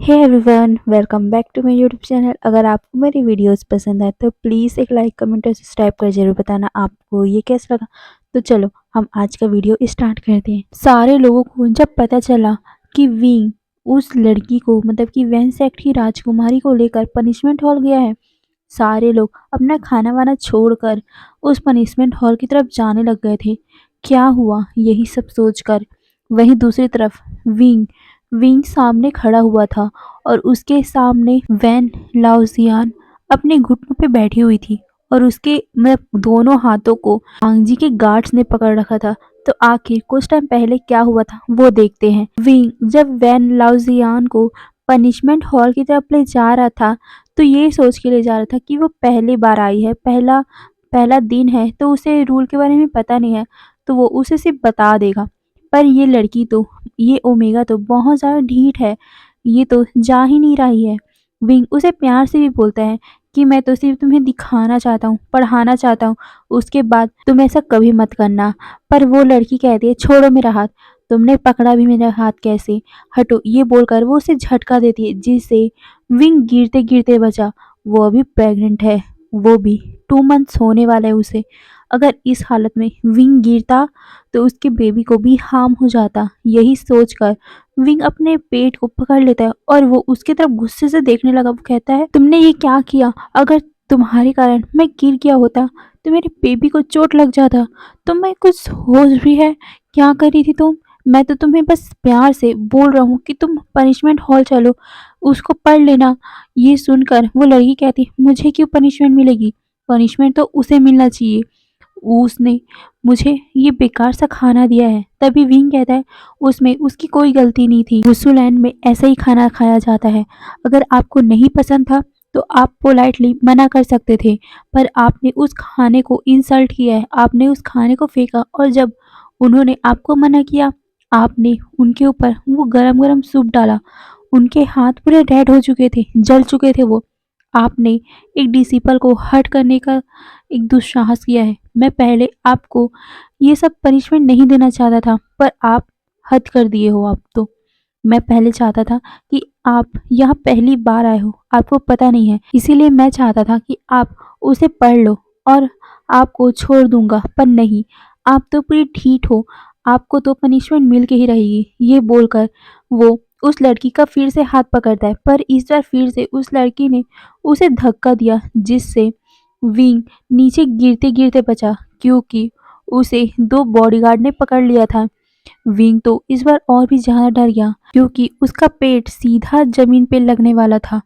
Hey everyone, welcome back to my YouTube channel. अगर आपको मेरी वीडियोस पसंद आए तो प्लीज़ एक लाइक कमेंट और सब्सक्राइब कर जरूर बताना आपको ये कैसा लगा। तो चलो हम आज का वीडियो स्टार्ट करते हैं। सारे लोगों को जब पता चला कि विंग उस लड़की को मतलब कि वैन सेक्ट की राजकुमारी को लेकर पनिशमेंट हॉल गया है, सारे लोग अपना खाना वाना छोड़कर उस पनिशमेंट हॉल की तरफ जाने लग गए थे। क्या हुआ यही सब सोचकर वहीं दूसरी तरफ विंग विंग सामने खड़ा हुआ था और उसके सामने वैन लाओजियान अपने घुटनों पे बैठी हुई थी और उसके मतलब दोनों हाथों को आंगजी के गार्ड्स ने पकड़ रखा था। तो आखिर कुछ टाइम पहले क्या हुआ था वो देखते हैं। विंग जब वैन लाओजियान को पनिशमेंट हॉल की तरफ ले जा रहा था तो ये सोच के ले जा रहा था कि वो पहली बार आई है, पहला पहला दिन है, तो उसे रूल के बारे में पता नहीं है, तो वो उसे सिर्फ बता देगा। पर ये लड़की तो ये ओमेगा तो बहुत ज़्यादा ढीठ है, ये तो जा ही नहीं रही है। विंग उसे प्यार से भी बोलता है कि मैं तो सिर्फ तुम्हें दिखाना चाहता हूँ, पढ़ाना चाहता हूँ, उसके बाद तुम ऐसा कभी मत करना। पर वो लड़की कहती है छोड़ो मेरा हाथ, तुमने पकड़ा भी मेरा हाथ कैसे, हटो। ये बोलकर वो उसे झटका देती है जिससे विंग गिरते गिरते बचा। वो अभी प्रेग्नेंट है, वो भी 2 मंथ्स होने वाला है उसे। अगर इस हालत में विंग गिरता तो उसके बेबी को भी हार्म हो जाता। यही सोचकर विंग अपने पेट को पकड़ लेता है और वो उसकी तरफ गुस्से से देखने लगा। वो कहता है तुमने ये क्या किया, अगर तुम्हारे कारण मैं गिर गया होता तो मेरे बेबी को चोट लग जाता। तुम्हें कुछ होश भी है, क्या करी थी तुम? मैं तो तुम्हें बस प्यार से बोल रहा हूँ कि तुम पनिशमेंट हॉल चलो, उसको पढ़ लेना। ये सुनकर वो लड़की कहती मुझे क्यों पनिशमेंट मिलेगी, पनिशमेंट तो उसे मिलना चाहिए, उसने मुझे ये बेकार सा खाना दिया है। तभी विंग कहता है उसमें उसकी कोई गलती नहीं थी, वुसुलैंड में ऐसा ही खाना खाया जाता है। अगर आपको नहीं पसंद था तो आप पोलाइटली मना कर सकते थे, पर आपने उस खाने को इंसल्ट किया है, आपने उस खाने को फेंका और जब उन्होंने आपको मना किया आपने उनके ऊपर वो गरम गरम सूप डाला। उनके हाथ पूरे रेड हो चुके थे, जल चुके थे वो। आपने एक डिसिपल को हर्ट करने का एक दुस्साहस किया है। मैं पहले आपको ये सब पनिशमेंट नहीं देना चाहता था, पर आप हद कर दिए हो। आप तो मैं पहले चाहता था कि आप यहाँ पहली बार आए हो, आपको पता नहीं है, इसीलिए मैं चाहता था कि आप उसे पढ़ लो और आपको छोड़ दूंगा, पर नहीं, आप तो पूरी ढीठ हो, आपको तो पनिशमेंट मिल के ही रहेगी। ये बोलकर वो उस लड़की का फिर से हाथ पकड़ता है, पर इस बार फिर से उस लड़की ने उसे धक्का दिया जिससे विंग नीचे गिरते गिरते बचा, क्योंकि उसे 2 बॉडीगार्ड ने पकड़ लिया था। विंग तो इस बार और भी ज्यादा डर गया क्योंकि उसका पेट सीधा जमीन पे लगने वाला था।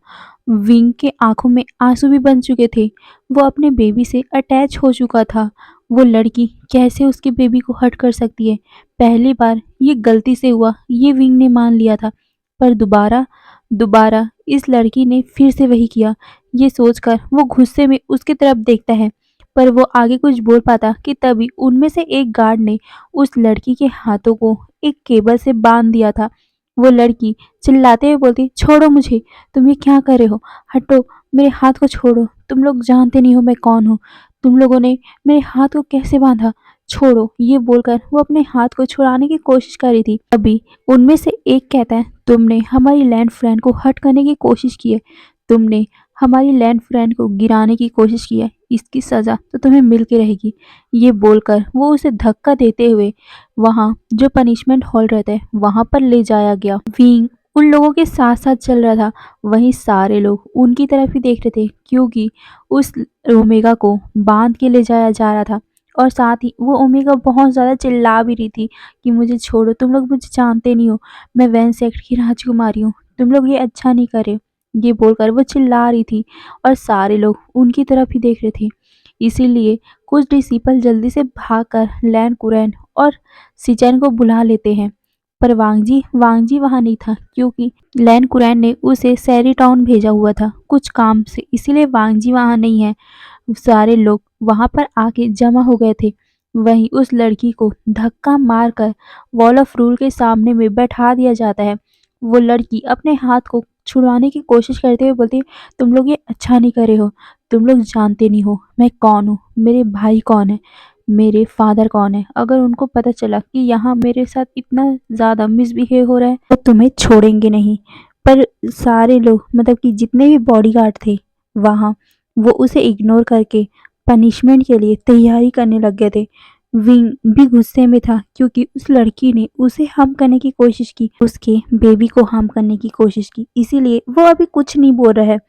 विंग के आंखों में आंसू भी बन चुके थे, वो अपने बेबी से अटैच हो चुका था। वो लड़की कैसे उसके बेबी को हर्ट कर सकती है? पहली बार ये गलती से हुआ, ये विंग ने मान लिया था, पर दोबारा दोबारा इस लड़की ने फिर से वही किया। ये सोचकर वो गुस्से में उसकी तरफ देखता है, पर वो आगे कुछ बोल पाता कि तभी उनमें से एक गार्ड ने उस लड़की के हाथों को एक केबल से बांध दिया था। वो लड़की चिल्लाते हुए बोलती छोड़ो मुझे, तुम ये क्या कर रहे हो, हटो, मेरे हाथ को छोड़ो, तुम लोग जानते नहीं हो मैं कौन हूँ, तुम लोगों ने मेरे हाथ को कैसे बांधा, छोड़ो। ये बोलकर वो अपने हाथ को छुड़ाने की कोशिश कर रही थी। अभी उनमें से एक कहता है तुमने हमारी लैंड फ्रेंड को हर्ट करने की कोशिश की है, तुमने हमारी लैंड फ्रेंड को गिराने की कोशिश की है, इसकी सज़ा तो तुम्हें मिल के रहेगी। ये बोलकर वो उसे धक्का देते हुए वहाँ जो पनिशमेंट हॉल रहता है वहाँ पर ले जाया गया। विंग उन लोगों के साथ साथ चल रहा था, वहीं सारे लोग उनकी तरफ ही देख रहे थे क्योंकि उस ओमेगा को बांध के ले जाया जा रहा था। और साथ ही वो ओमेगा बहुत ज़्यादा चिल्ला भी रही थी कि मुझे छोड़ो, तुम लोग मुझे जानते नहीं हो, मैं वैन सेक्ट की राजकुमारी हूँ, तुम लोग ये अच्छा नहीं करे। ये बोलकर वो चिल्ला रही थी और सारे लोग उनकी तरफ ही देख रहे थे। इसीलिए कुछ डिसिपल जल्दी से भागकर लैन कुरैन और सिचैन को बुला लेते हैं, पर वांगजी वहाँ नहीं था क्योंकि लैन कुरैन ने उसे सैरी टाउन भेजा हुआ था कुछ काम से, इसीलिए वांगजी वहाँ नहीं है। सारे लोग वहाँ पर आके जमा हो गए थे। वहीं उस लड़की को धक्का मारकर वॉल ऑफ रूल के सामने में बैठा दिया जाता है। वो लड़की अपने हाथ को छुड़वाने की कोशिश करते हुए बोलती तुम लोग ये अच्छा नहीं कर रहे हो, तुम लोग जानते नहीं हो मैं कौन हूँ, मेरे भाई कौन है, मेरे फादर कौन है। अगर उनको पता चला कि यहाँ मेरे साथ इतना ज़्यादा मिसबिहेव हो रहा है तो तुम्हें छोड़ेंगे नहीं। पर सारे लोग मतलब कि जितने भी बॉडीगार्ड थे वहाँ, वो उसे इग्नोर करके पनिशमेंट के लिए तैयारी करने लग गए थे। विंग भी गुस्से में था क्योंकि उस लड़की ने उसे हार्म करने की कोशिश की, उसके बेबी को हार्म करने की कोशिश की, इसीलिए वो अभी कुछ नहीं बोल रहा है।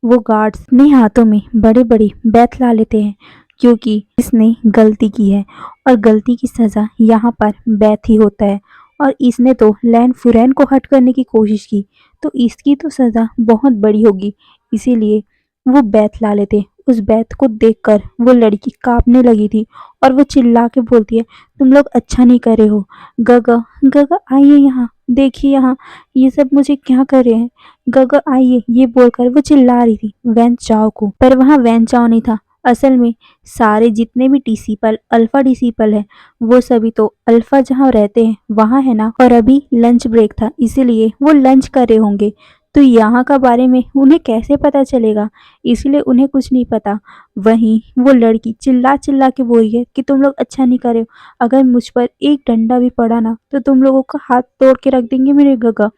वो गार्ड्स अपने हाथों में बड़े बड़े बैत ला लेते हैं क्योंकि इसने गलती की है और गलती की सज़ा यहाँ पर बैत ही होता है। और इसने तो लैन फुरैन को हट करने की कोशिश की, तो इसकी तो सज़ा बहुत बड़ी होगी। इसीलिए वो बैत ला लेते। उस बैत को देखकर वो लड़की कांपने लगी थी और वो चिल्ला के बोलती है, तुम लोग अच्छा नहीं कर रहे हो। गगा, गगा आइए यहाँ, देखिए यहाँ ये सब मुझे क्या कर रहे हैं। गगा आइए, ये बोलकर वो चिल्ला रही थी वैन चाओ को, पर वहाँ वैन चाओ नहीं था। असल में सारे जितने भी डिसिपल अल्फा डिसिपल है, वो सभी तो अल्फा जहाँ रहते हैं वहाँ है ना, और अभी लंच ब्रेक था इसीलिए वो लंच कर रहे होंगे। तो यहाँ का बारे में उन्हें कैसे पता चलेगा, इसलिए उन्हें कुछ नहीं पता। वहीं वो लड़की चिल्ला चिल्ला के बोल रही है कि तुम लोग अच्छा नहीं कर रहे हो, अगर मुझ पर एक डंडा भी पड़ा ना तो तुम लोगों का हाथ तोड़ के रख देंगे मेरे गगा।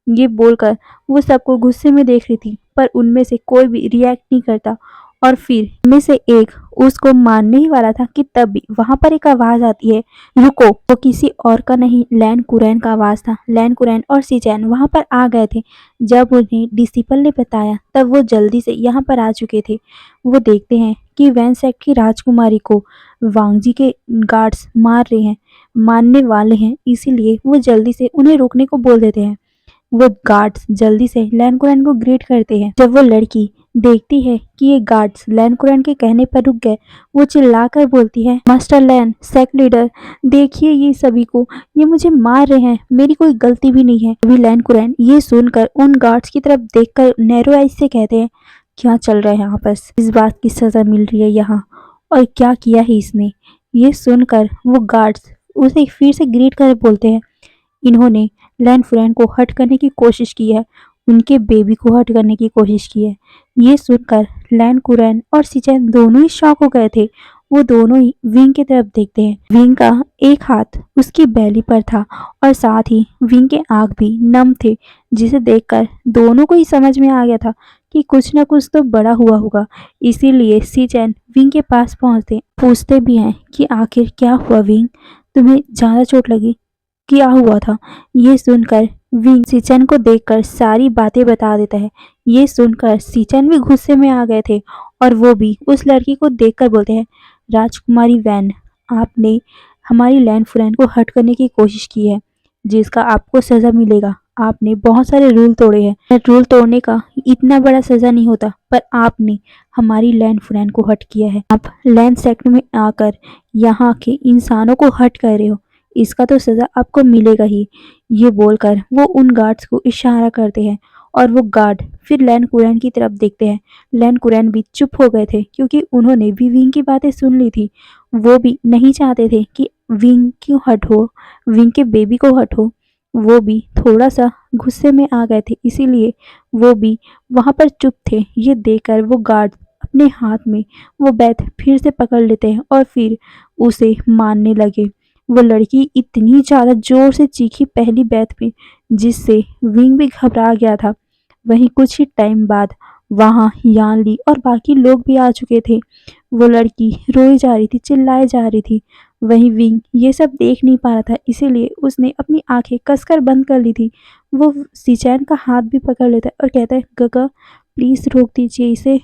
ये बोलकर वो सबको गुस्से में देख रही थी, पर उनमें से कोई भी रिएक्ट नहीं करता। और फिर उनमें से एक उसको मारने ही वाला था कि तभी वहां पर एक आवाज आती है, रुको। वो किसी और का नहीं, लैन कुरैन का आवाज था। लैन कुरैन और सीचैन वहां पर आ गए थे। जब उन्हें डिसिपल ने बताया तब वो जल्दी से यहाँ पर आ चुके थे। वो देखते हैं कि वैन सेक्ट की राजकुमारी को वांगजी के गार्ड्स मार रहे हैं, मारने वाले हैं, इसीलिए वो जल्दी से उन्हें रोकने को बोल देते हैं। वो गार्ड्स जल्दी से लैन कुरैन को ग्रीट करते हैं। जब वो लड़की देखती है कि ये गार्ड्स लैन कुरैन के कहने पर रुक गए, वो चिल्लाकर बोलती है, मास्टर लैन, सेक्ट लीडर, देखिए ये सभी को, ये मुझे मार रहे हैं, मेरी कोई गलती भी नहीं है। अभी लैन कुरैन ये सुनकर उन गार्ड्स की तरफ देखकर नैरो आइज से कहते हैं, क्या चल रहा है यहाँ पर, इस बात की सजा मिल रही है यहाँ, और क्या किया है इसने। ये सुनकर वो गार्ड्स उसे फिर से ग्रीट कर बोलते हैं, इन्होंने लैन फुरैन को हर्ट करने की कोशिश की है, उनके बेबी को हर्ट करने की कोशिश की है। ये सुनकर लैन कुरैन और सिचैन दोनों ही शॉक हो गए थे। वो दोनों ही विंग की तरफ देखते हैं। विंग का एक हाथ उसकी बैली पर था और साथ ही विंग के आंख भी नम थे, जिसे देखकर दोनों को ही समझ में आ गया था कि कुछ न कुछ तो बड़ा हुआ होगा। इसीलिए सिचैन विंग के पास पहुंचते पूछते भी हैं कि आखिर क्या हुआ विंग, तुम्हें ज़्यादा चोट लगी, क्या हुआ था। ये सुनकर विंग सिचन को देखकर सारी बातें बता देता है। ये सुनकर सिचन भी गुस्से में आ गए थे और वो भी उस लड़की को देखकर बोलते हैं, राजकुमारी वैन, आपने हमारी लैन फुरैन को हर्ट करने की कोशिश की है, जिसका आपको सज़ा मिलेगा। आपने बहुत सारे रूल तोड़े हैं, रूल तोड़ने का इतना बड़ा सज़ा नहीं होता, पर आपने हमारी लैन फुरैन को हर्ट किया है। आप लैन सेक्ट में आकर यहाँ के इंसानों को हर्ट कर रहे हो, इसका तो सज़ा आपको मिलेगा ही। ये बोलकर वो उन गार्ड्स को इशारा करते हैं और वो गार्ड फिर लैन कुरैन की तरफ देखते हैं। लैन कुरैन भी चुप हो गए थे क्योंकि उन्होंने भी विंग की बातें सुन ली थी। वो भी नहीं चाहते थे कि विंग क्यों हट हो, विंग के बेबी को हट हो। वो भी थोड़ा सा गुस्से में आ गए थे, इसीलिए वो भी वहाँ पर चुप थे। ये देखकर वो गार्ड अपने हाथ में वो बैत फिर से पकड़ लेते हैं और फिर उसे मारने लगे। वो लड़की इतनी ज़्यादा ज़ोर से चीखी पहली बैत पे, जिससे विंग भी घबरा गया था। वहीं कुछ ही टाइम बाद वहाँ यान ली और बाकी लोग भी आ चुके थे। वो लड़की रोई जा रही थी, चिल्लाए जा रही थी। वहीं विंग ये सब देख नहीं पा रहा था, इसीलिए उसने अपनी आंखें कसकर बंद कर ली थी। वो सिचैन का हाथ भी पकड़ लेता है और कहता है, गगा प्लीज़ रोक दीजिए इसे,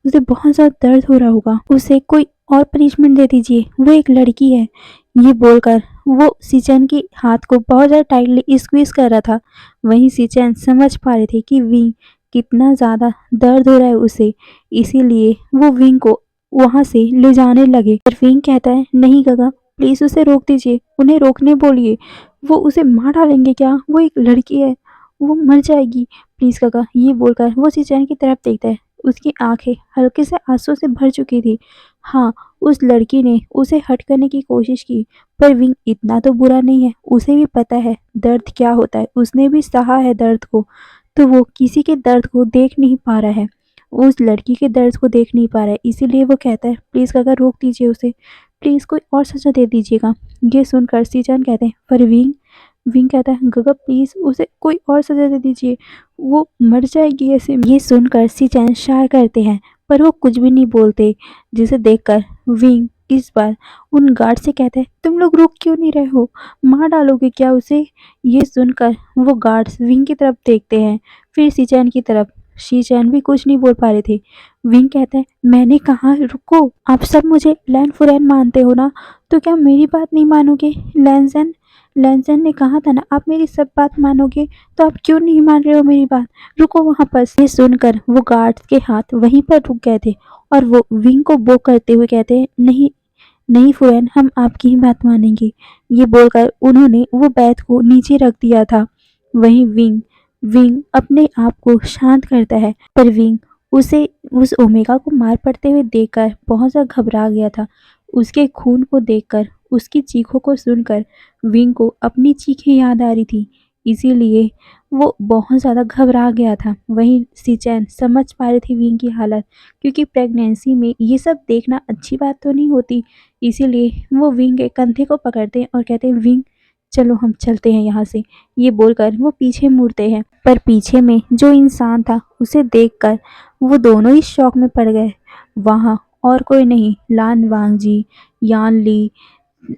उसे बहुत ज़्यादा दर्द हो रहा होगा, उसे कोई और पनिशमेंट दे दीजिए, वो एक लड़की है। ये बोलकर वो सिचैन के हाथ को बहुत ज़्यादा टाइटली स्क्वीज कर रहा था। वहीं सिचैन समझ पा रहे थे कि विंग कितना ज़्यादा दर्द हो रहा है उसे, इसीलिए वो विंग को वहाँ से ले जाने लगे। पर विंग कहता है, नहीं गगा प्लीज़ उसे रोक दीजिए, उन्हें रोकने बोलिए, वो उसे मार डालेंगे क्या, वो एक लड़की है, वो मर जाएगी, प्लीज़ गगा। ये बोलकर वो सिचैन की तरफ देखता है। उसकी आंखें हल्के से आंसू से भर चुकी थी। हाँ, उस लड़की ने उसे हट करने की कोशिश की, पर विंग इतना तो बुरा नहीं है, उसे भी पता है दर्द क्या होता है, उसने भी सहा है दर्द को। तो वो किसी के दर्द को देख नहीं पा रहा है, उस लड़की के दर्द को देख नहीं पा रहा है, इसीलिए वो कहता है, प्लीज़ काका रोक दीजिए उसे, प्लीज़ कोई और सजा दे दीजिएगा। ये सुनकर सीजन कहते हैं, पर विंग विंग कहता है गगा प्लीज़ उसे कोई और सज़ा दे दीजिए, वो मर जाएगी ऐसे में। ये सुनकर सी-चैन शाय करते हैं पर वो कुछ भी नहीं बोलते, जिसे देखकर विंग इस बार उन गार्ड से कहता है तुम लोग रुक क्यों नहीं रहे हो, मार डालोगे क्या उसे? ये सुनकर वो गार्ड्स विंग की तरफ देखते हैं, फिर सी-चैन की तरफ। शी-चैन भी कुछ नहीं बोल पा रहे थे। विंग कहता है मैंने कहा रुको, आप सब मुझे लैन फुरैन मानते हो ना, तो क्या मेरी बात नहीं मानोगे? लैंसन लैंसन ने कहा था ना आप मेरी सब बात मानोगे, तो आप क्यों नहीं मान रहे हो मेरी बात? रुको वहाँ पर। ये सुनकर वो गार्ड्स के हाथ वहीं पर रुक गए थे और वो विंग को बो करते हुए कहते हैं नहीं नहीं फुरैन, हम आपकी ही बात मानेंगे। ये बोलकर उन्होंने वो बैत को नीचे रख दिया था। वहीं विंग विंग अपने आप को शांत करता है, पर विंग उसे उस ओमेगा को मार पड़ते हुए देखकर बहुत ज़्यादा घबरा गया था। उसके खून को देखकर, उसकी चीखों को सुनकर विंग को अपनी चीखें याद आ रही थी, इसीलिए वो बहुत ज़्यादा घबरा गया था। वहीं सी-चैन समझ पा रही थी विंग की हालत, क्योंकि प्रेगनेंसी में ये सब देखना अच्छी बात तो नहीं होती, इसीलिए वो विंग के कंधे को पकड़ते हैं और कहते हैं विंग चलो हम चलते हैं यहाँ से। ये बोलकर वो पीछे मुड़ते हैं, पर पीछे में जो इंसान था उसे देखकर वो दोनों ही शॉक में पड़ गए। वहाँ और कोई नहीं, लान वांगजी, यान ली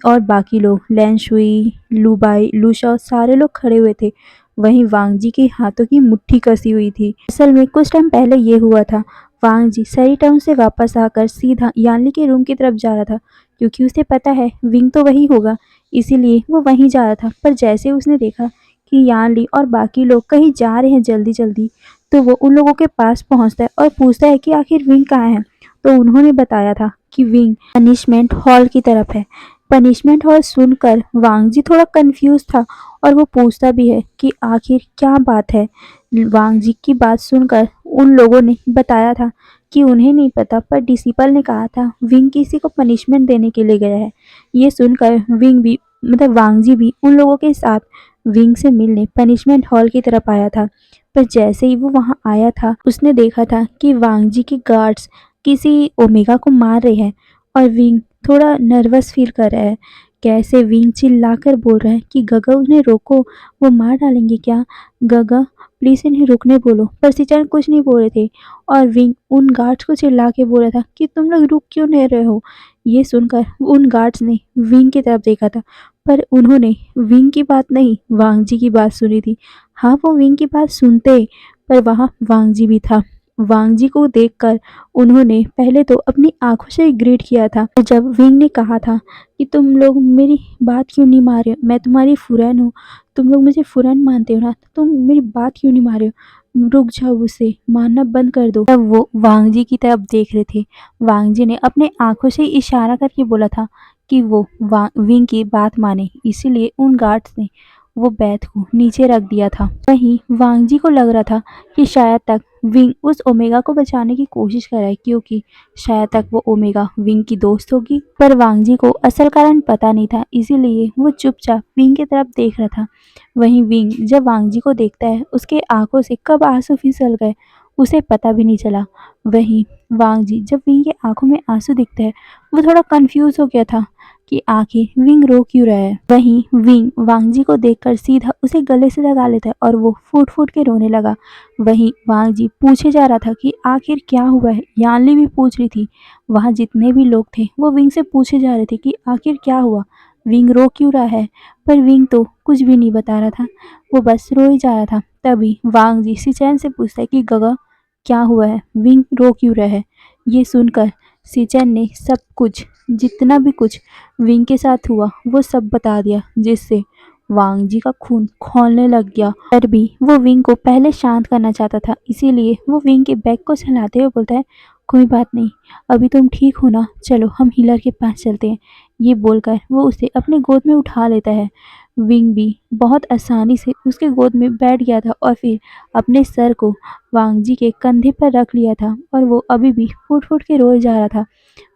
और बाकी लोग लैन शुई, लुबाई, लूशा सारे लोग खड़े हुए थे। वहीं वांगजी के हाथों की मुट्ठी कसी हुई थी। असल में कुछ टाइम पहले ये हुआ था, वांगजी सरी टाउन से वापस आकर सीधा यानली के रूम की तरफ जा रहा था, क्योंकि उसे पता है विंग तो वही होगा, इसीलिए वो वहीं जा रहा था। पर जैसे उसने देखा कि यानली और बाकी लोग कहीं जा रहे हैं जल्दी जल्दी, तो वो उन लोगों के पास पहुंचता है और पूछता है कि आखिर विंग कहाँ है। तो उन्होंने बताया था कि विंग पनिशमेंट हॉल की तरफ है। पनिशमेंट हॉल सुनकर वांगजी थोड़ा कंफ्यूज था और वो पूछता भी है कि आखिर क्या बात है। वांगजी की बात सुनकर उन लोगों ने बताया था कि उन्हें नहीं पता, पर डिसिपल ने कहा था विंग किसी को पनिशमेंट देने के लिए गया है। ये सुनकर विंग भी मतलब वांगजी भी उन लोगों के साथ विंग से मिलने पनिशमेंट हॉल की तरफ आया था। पर जैसे ही वो वहां आया था, उसने देखा था कि वांगजी के गार्ड्स किसी ओमेगा को मार रहे हैं और विंग थोड़ा नर्वस फील कर रहा है। कैसे विंग चिल्लाकर बोल रहा है कि गगा उन्हें रोको, वो मार डालेंगे क्या? गगा प्लीज़ इन्हें रुकने बोलो। पर सी-चैन कुछ नहीं बोल रहे थे और विंग उन गार्ड्स को चिल्ला के बोल रहा था कि तुम लोग रुक क्यों नहीं रहे हो? ये सुनकर उन गार्ड्स ने विंग की तरफ देखा था, पर उन्होंने विंग की बात नहीं, वांगजी की बात सुनी थी। हाँ, वो विंग की बात सुनते, पर वहाँ वांगजी भी था। वांगजी को देखकर उन्होंने पहले तो अपनी आंखों से ग्रीट किया था। जब विंग ने कहा था कि तुम लोग मेरी बात क्यों नहीं मान रहे हो, मैं तुम्हारी फुरैन हूँ, तुम लोग मुझे फुरैन मानते हो ना, तो तुम मेरी बात क्यों नहीं मान रहे हो, रुक जाओ, उसे मानना बंद कर दो। तब वो वांगजी की तरफ देख रहे थे। वांगजी ने अपने आंखों से इशारा करके बोला था कि वो विंग की बात माने, इसीलिए उन गार्ड्स ने वो बैत को नीचे रख दिया था। वहीं वांगजी को लग रहा था कि शायद तक विंग उस ओमेगा को बचाने की कोशिश कर रहा है, क्योंकि शायद तक वो ओमेगा विंग की दोस्त होगी। पर वांगजी को असल कारण पता नहीं था, इसीलिए वो चुपचाप विंग की तरफ देख रहा था। वहीं विंग जब वांगजी को देखता है, उसके आंखों से कब आंसू फिसल गए उसे पता भी नहीं चला। वहीं वांगजी जब विंग के आंखों में आंसू दिखते हैं, वो थोड़ा कंफ्यूज हो गया था कि आखिर विंग रो क्यों रहा है। वहीं विंग वांगजी को देखकर सीधा उसे गले से लगा लेता है और वो फूट फूट के रोने लगा। वहीं वांगजी पूछे जा रहा था कि आखिर क्या हुआ है। यानली भी पूछ रही थी। वहाँ जितने भी लोग थे वो विंग से पूछे जा रहे थे कि आखिर क्या हुआ, विंग रो क्यों रहा है। पर विंग तो कुछ भी नहीं बता रहा था, वो बस रो ही जा रहा था। तभी वांगजी सी-चैन से पूछता है कि गगा क्या हुआ है, विंग रो क्यों रहा है। ये सुनकर सी-चैन ने सब कुछ, जितना भी कुछ विंग के साथ हुआ वो सब बता दिया, जिससे वांगजी का खून खौलने लग गया। पर भी वो विंग को पहले शांत करना चाहता था, इसीलिए वो विंग के बैग को सहलाते हुए बोलता है कोई बात नहीं, अभी तुम ठीक हो ना, चलो हम हीलर के पास चलते हैं। ये बोलकर वो उसे अपने गोद में उठा लेता है। विंग भी बहुत आसानी से उसके गोद में बैठ गया था और फिर अपने सर को वांगजी के कंधे पर रख लिया था और वो अभी भी फूट फूट के रोए जा रहा था।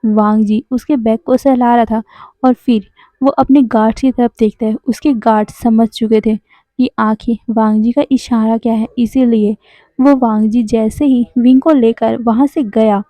वांगजी उसके बैग को सहला रहा था और फिर वो अपने गार्ड्स की तरफ देखता है। उसके गार्ड्स समझ चुके थे कि आखिर वांगजी का इशारा क्या है, इसीलिए वो वांगजी जैसे ही विंग को लेकर वहां से गया,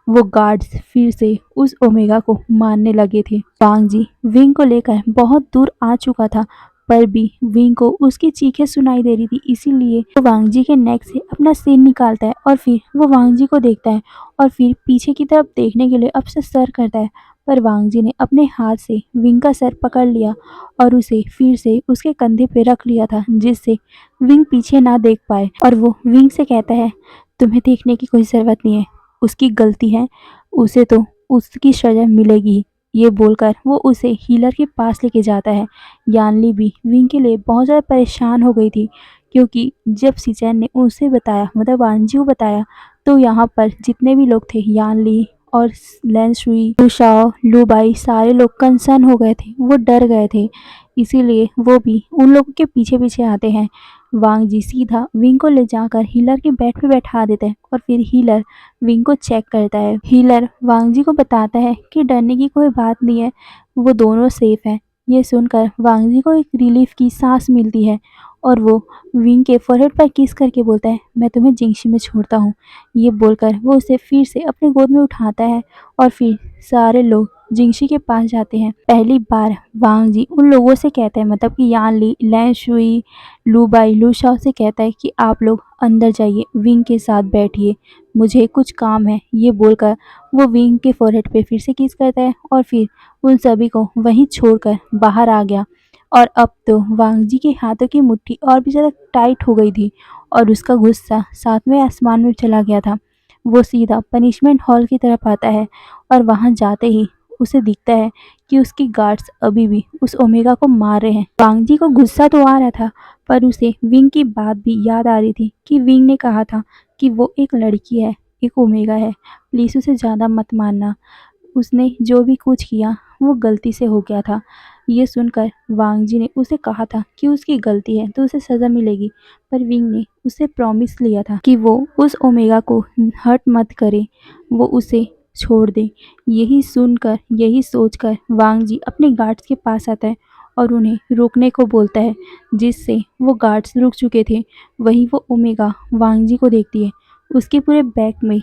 वो गार्ड्स फिर से उस ओमेगा को मारने लगे थे। वांगजी विंग को लेकर बहुत दूर आ चुका था, पर भी विंग को उसकी चीखें सुनाई दे रही थी, इसीलिए वो वांग जी के नेक से अपना सिर निकालता है और फिर वो वांग जी को देखता है और फिर पीछे की तरफ देखने के लिए अपना सर करता है। पर वांग जी ने अपने हाथ से विंग का सर पकड़ लिया और उसे फिर से उसके कंधे पे रख लिया था, जिससे विंग पीछे ना देख पाए। और वो विंग से कहता है, तुम्हें देखने की कोई ज़रूरत नहीं है, उसकी गलती है, उसे तो उसकी सज़ा मिलेगी ही। ये बोलकर वो उसे हीलर के पास लेके जाता है। यानली भी विंग के लिए बहुत ज़्यादा परेशान हो गई थी, क्योंकि जब सिचैन ने उसे बताया, मतलब वांजी को बताया, तो यहाँ पर जितने भी लोग थे, यानली और लैन शुई, लू शाओ, लू बाई, सारे लोग कंसर्न हो गए थे, वो डर गए थे। इसीलिए वो भी उन लोगों के पीछे पीछे आते हैं। वांग जी सीधा विंग को ले जाकर हीलर के बेड पे बैठा देते हैं और फिर हीलर विंग को चेक करता है। हीलर वांग जी को बताता है कि डरने की कोई बात नहीं है, वो दोनों सेफ हैं। ये सुनकर वांग जी को एक रिलीफ की सांस मिलती है और वो विंग के फोरहेड पर किस करके बोलता है, मैं तुम्हें जिंगशी में छोड़ता हूँ। ये बोलकर वो उसे फिर से अपने गोद में उठाता है और फिर सारे लोग जिंगशी के पास जाते हैं। पहली बार वांग जी उन लोगों से कहते हैं, मतलब कि यान ली, लैन शुई, लू बाई, लू शाओ से कहता है कि आप लोग अंदर जाइए, विंग के साथ बैठिए, मुझे कुछ काम है। ये बोलकर वो विंग के फोरहेड पे फिर से किस करता है और फिर उन सभी को वहीं छोड़कर बाहर आ गया। और अब तो वांग जी के हाथों की मुट्ठी और भी ज़्यादा टाइट हो गई थी और उसका गुस्सा सातवें आसमान में चला गया था। वो सीधा पनिशमेंट हॉल की तरफ आता है और वहां जाते ही उसे दिखता है कि उसकी गार्ड्स अभी भी उस ओमेगा को मार रहे हैं। वांग जी को गुस्सा तो आ रहा था, पर उसे विंग की बात भी याद आ रही थी कि विंग ने कहा था कि वो एक लड़की है, एक ओमेगा है, प्लीज़ उसे ज़्यादा मत मानना, उसने जो भी कुछ किया वो गलती से हो गया था। ये सुनकर वांग जी ने उसे कहा था कि उसकी गलती है तो उसे सज़ा मिलेगी, पर विंग ने उसे प्रॉमिस लिया था कि वो उस ओमेगा को हर्ट मत करे, वो उसे छोड़ दे। यही सुनकर, यही सोचकर वांग जी अपने गार्ड्स के पास आता है और उन्हें रोकने को बोलता है, जिससे वो गार्ड्स रुक चुके थे। वहीं वो ओमेगा वांग जी को देखती है, उसके पूरे बैक में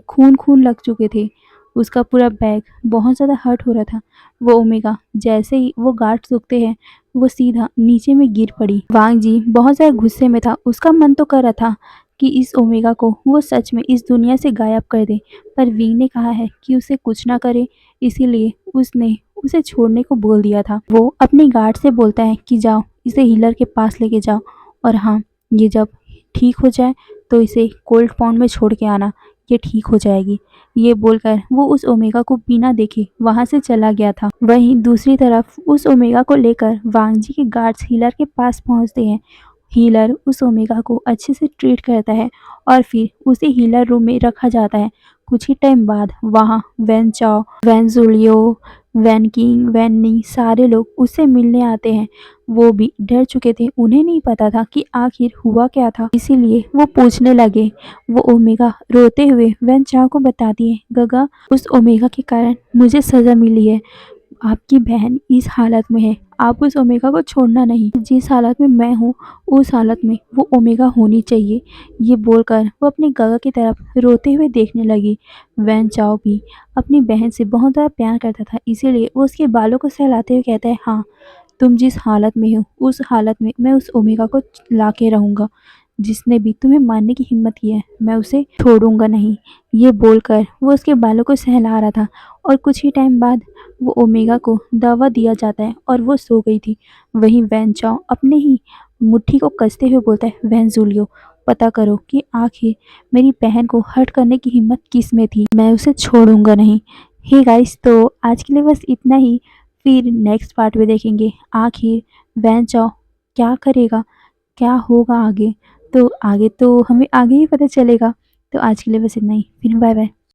खून खून लग चुके थे, उसका पूरा बैग बहुत ज़्यादा हर्ट हो रहा था। वो ओमेगा जैसे ही वो गार्ड्स रुकते हैं, वो सीधा नीचे में गिर पड़ी। वांग जी बहुत ज़्यादा गुस्से में था, उसका मन तो कर रहा था कि इस ओमेगा को वो सच में इस दुनिया से गायब कर दे, पर विंग ने कहा है कि उसे कुछ ना करे, इसीलिए उसने उसे छोड़ने को बोल दिया था। वो अपने गार्ड से बोलता है कि जाओ इसे हीलर के पास लेके जाओ, और हाँ, ये जब ठीक हो जाए तो इसे कोल्ड पाउंड में छोड़ के आना, ये ठीक हो जाएगी। ये बोलकर वो उस ओमेगा को बिना देखे वहां से चला गया था। वहीं दूसरी तरफ उस ओमेगा को लेकर वांग जी के गार्ड्स हीलर के पास पहुंचते हैं। हीलर उस ओमेगा को अच्छे से ट्रीट करता है और फिर उसे हीलर रूम में रखा जाता है। कुछ ही टाइम बाद वहाँ Van Chao, Van Julio, Van King, Van Ni, सारे लोग उससे मिलने आते हैं। वो भी डर चुके थे, उन्हें नहीं पता था कि आखिर हुआ क्या था, इसीलिए वो पूछने लगे। वो ओमेगा रोते हुए वैन चाओ को बताती है, गगा, उस ओमेगा के कारण मुझे सज़ा मिली है, आपकी बहन इस हालत में है, आप उस ओमेगा को छोड़ना नहीं, जिस हालत में मैं हूँ उस हालत में वो ओमेगा होनी चाहिए। ये बोलकर वो अपनी गगा की तरफ रोते हुए देखने लगी। वैन चाओ भी अपनी बहन से बहुत ज़्यादा प्यार करता था, इसीलिए वो उसके बालों को सहलाते हुए कहता है, हाँ, तुम जिस हालत में हो उस हालत में मैं उस ओमेगा को ला के रहूँगा, जिसने भी तुम्हें मारने की हिम्मत की है मैं उसे छोड़ूंगा नहीं। ये बोलकर वो उसके बालों को सहला रहा था और कुछ ही टाइम बाद वो ओमेगा को दवा दिया जाता है और वो सो गई थी। वहीं वैन चाओ अपने ही मुट्ठी को कसते हुए बोलता है, वैन जूलियो, पता करो कि आखिर मेरी बहन को हर्ट करने की हिम्मत किस में थी, मैं उसे छोड़ूंगा नहीं। हे गाइस, तो आज के लिए बस इतना ही। फिर नेक्स्ट पार्ट में देखेंगे आखिर वैन चाओ क्या करेगा, क्या होगा आगे। तो आगे तो हमें आगे ही पता चलेगा। तो आज के लिए बस इतना ही, फिर बाय बाय।